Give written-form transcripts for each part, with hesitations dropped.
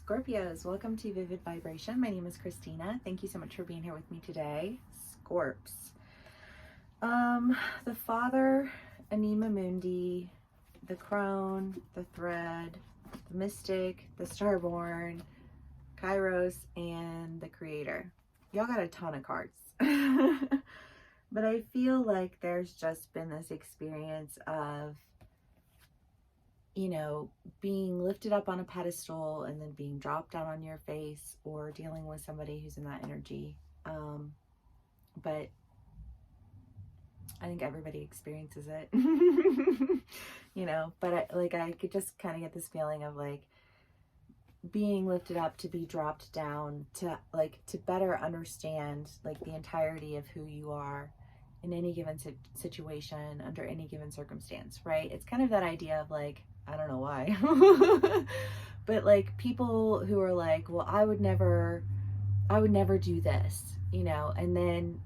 Scorpios, welcome to Vivid Vibration. My name is Christina. Thank you so much for being here with me today. Scorps. The Father, Anima Mundi, the Crone, the Thread, the Mystic, the Starborn, Kairos, and the Creator. Y'all got a ton of cards. But I feel like there's just been this experience of, being lifted up on a pedestal and then being dropped down on your face, or dealing with somebody who's in that energy. But I think everybody experiences it, but I could just kind of get this feeling of being lifted up to be dropped down, to better understand the entirety of who you are in any given situation, under any given circumstance, right? It's kind of that idea of I don't know why, but people who are well, I would never do this, and then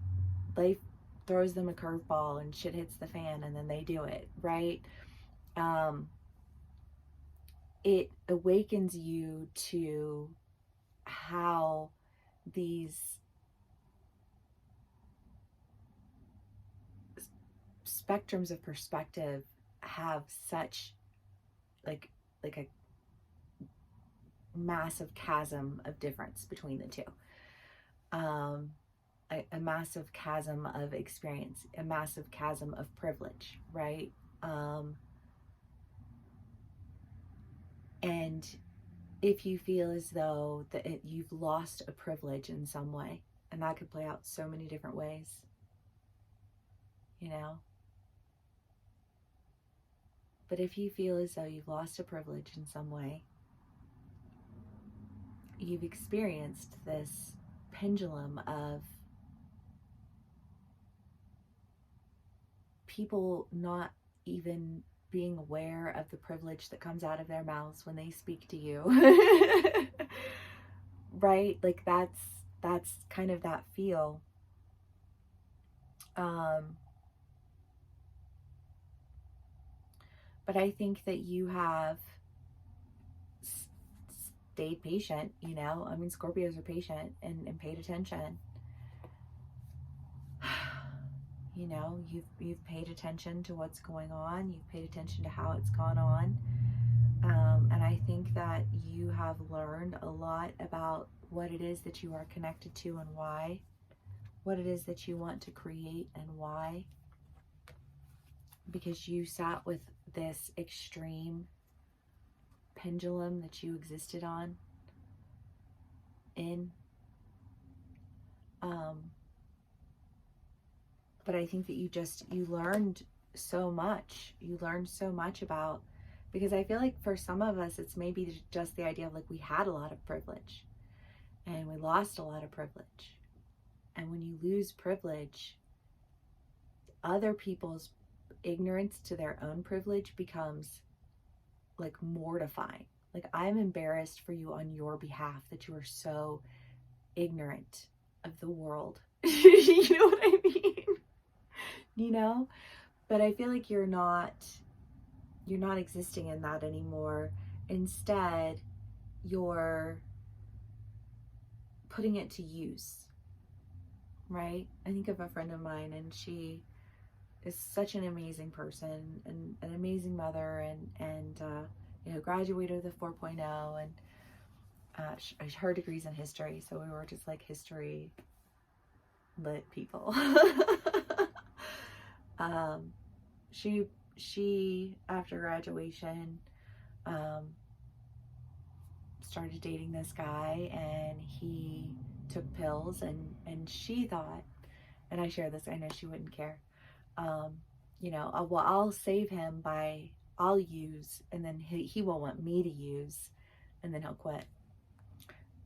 life throws them a curveball and shit hits the fan and then they do it, right? It awakens you to how these spectrums of perspective have such a massive chasm of difference between the two. A massive chasm of experience, a massive chasm of privilege, right? And if you feel as though you've lost a privilege in some way, and that could play out so many different ways, But if you feel as though you've lost a privilege in some way, you've experienced this pendulum of people not even being aware of the privilege that comes out of their mouths when they speak to you. Right? That's kind of that feel. But I think that you have stayed patient, Scorpios are patient and paid attention. You've paid attention to what's going on. You've paid attention to how it's gone on. And I think that you have learned a lot about what it is that you are connected to and why, what it is that you want to create and why, because you sat with this extreme pendulum that you existed on in. But I think that you learned so much. You learned so much about, because I feel like for some of us, it's maybe just the idea of we had a lot of privilege and we lost a lot of privilege. And when you lose privilege, other people's ignorance to their own privilege becomes mortifying. I'm embarrassed for you on your behalf that you are so ignorant of the world. You know what I mean? But I feel like you're not existing in that anymore. Instead, you're putting it to use, right? I think of a friend of mine, and she is such an amazing person and an amazing mother, and graduated with a 4.0, and her degree's in history, so we were just history lit people. She after graduation started dating this guy, and he took pills, and she thought, and I share this, I know she wouldn't care, well, I'll save him I'll use, and then he will want me to use, and then he'll quit.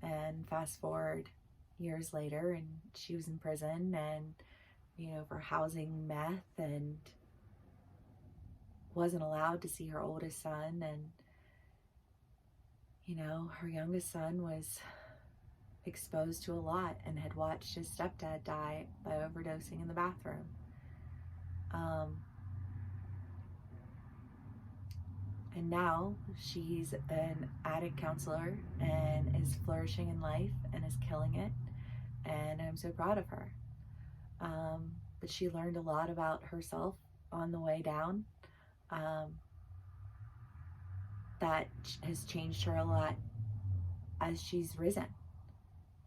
And fast forward years later, and she was in prison, and for housing meth, and wasn't allowed to see her oldest son, and her youngest son was exposed to a lot and had watched his stepdad die by overdosing in the bathroom. And now she's an addict counselor and is flourishing in life and is killing it. And I'm so proud of her. But she learned a lot about herself on the way down, um, that has changed her a lot as she's risen,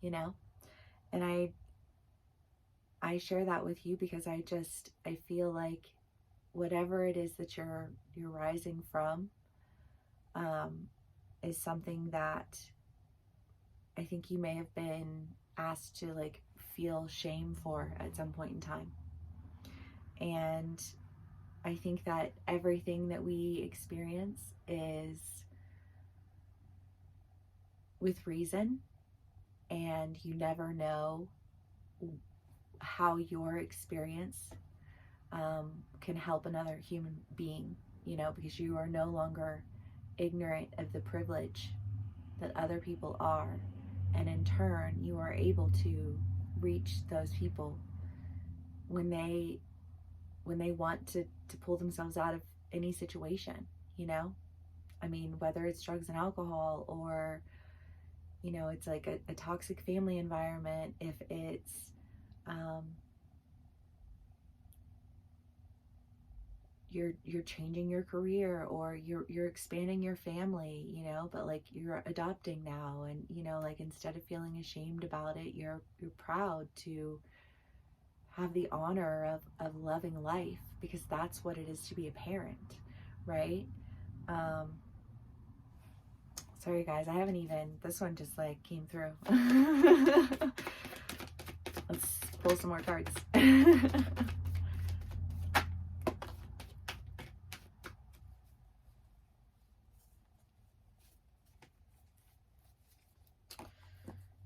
you know? And I share that with you because I feel like whatever it is that you're rising from, is something that I think you may have been asked to like feel shame for at some point in time. And I think that everything that we experience is with reason, and you never know how your experience can help another human being, you know, because you are no longer ignorant of the privilege that other people are. And in turn, you are able to reach those people when they want to pull themselves out of any situation, you know? I mean, whether it's drugs and alcohol, or, you know, it's like a toxic family environment, if it's, you're changing your career, or you're expanding your family, you know, but like you're adopting now, and you know, like instead of feeling ashamed about it, you're proud to have the honor of loving life, because that's what it is to be a parent, right? um Sorry guys, I haven't even, this one just like came through. Let's pull some more cards.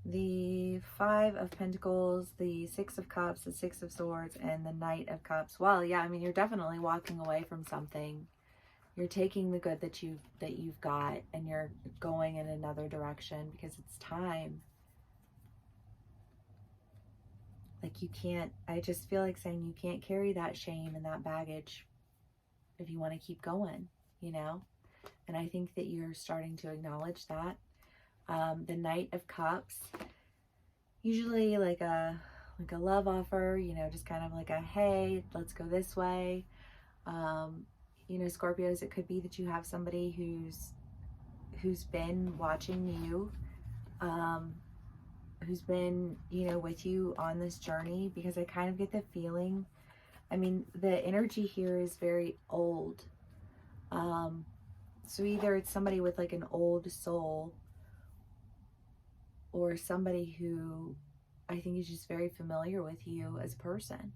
The Five of Pentacles, the Six of Cups, the Six of Swords, and the Knight of Cups. Well, yeah, I mean, you're definitely walking away from something. You're taking the good that you've got, and you're going in another direction because it's time. Like you can't, I just feel like saying you can't carry that shame and that baggage if you want to keep going, you know? And I think that you're starting to acknowledge that. The Knight of Cups, usually like a love offer, you know, just kind of like a, hey, let's go this way. You know, Scorpios, it could be that you have somebody who's been watching you, who's been, you know, with you on this journey, because I kind of get the feeling, I mean, the energy here is very old. So either it's somebody with like an old soul, or somebody who I think is just very familiar with you as a person.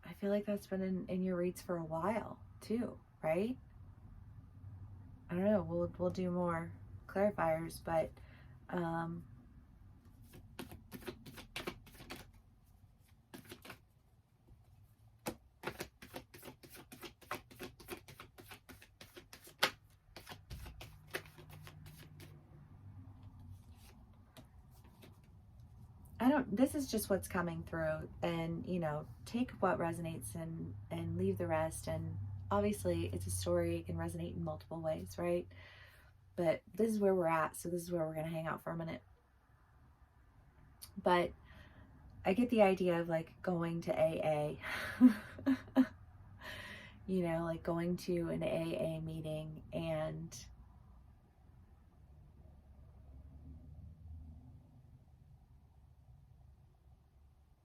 I feel like that's been in your reads for a while too, right? I don't know, we'll do more clarifiers, but this is just what's coming through, and you know, take what resonates and leave the rest. And obviously it's a story, it can resonate in multiple ways, right? But this is where we're at, so this is where we're going to hang out for a minute. But I get the idea of like going to AA. You know, like going to an AA meeting, and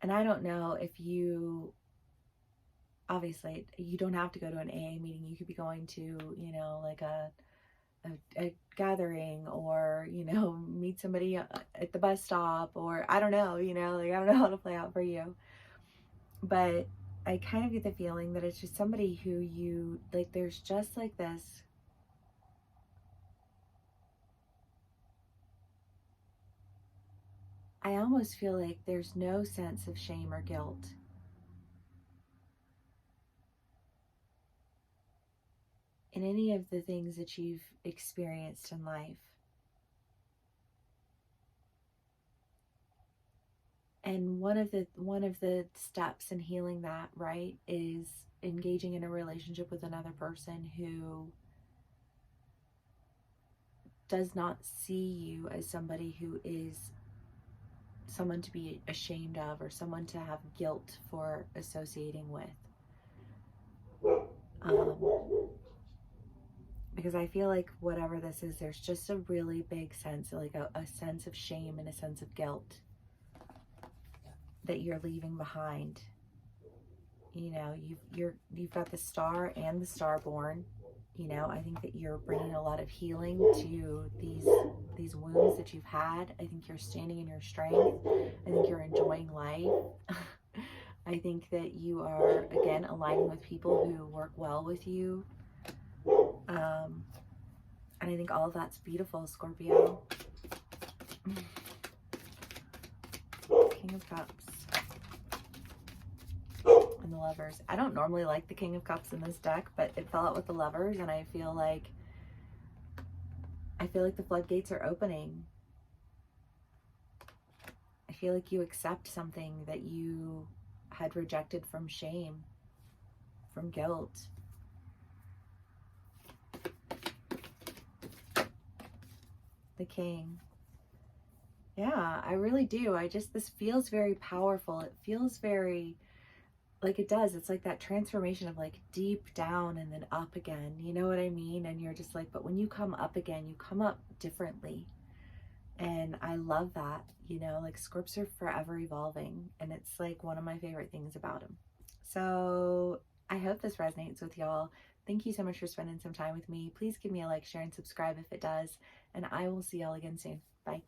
I don't know if you, obviously you don't have to go to an AA meeting. You could be going to, you know, like a gathering, or, you know, meet somebody at the bus stop, or I don't know, you know, like I don't know how to play out for you. But I kind of get the feeling that it's just somebody who you, like, there's just like this, I almost feel like there's no sense of shame or guilt in any of the things that you've experienced in life. And one of the steps in healing that, right, is engaging in a relationship with another person who does not see you as somebody who is someone to be ashamed of or someone to have guilt for associating with. Because I feel like whatever this is, there's just a really big sense, like a sense of shame and a sense of guilt that you're leaving behind. You know, you've got the star and the starborn. You know, I think that you're bringing a lot of healing to these wounds that you've had. I think you're standing in your strength. I think you're enjoying life. I think that you are, again, aligning with people who work well with you. And I think all of that's beautiful, Scorpio. King of Cups. And the Lovers. I don't normally like the King of Cups in this deck, but it fell out with the Lovers, and I feel like the floodgates are opening. I feel like you accept something that you had rejected from shame, from guilt. The King. Yeah, I really do. This feels very powerful. It feels very, like it does. It's like that transformation of like deep down and then up again. You know what I mean? And you're just like, but when you come up again, you come up differently. And I love that, you know, like scripts are forever evolving. And it's like one of my favorite things about them. So I hope this resonates with y'all. Thank you so much for spending some time with me. Please give me a like, share, and subscribe if it does. And I will see y'all again soon. Bye.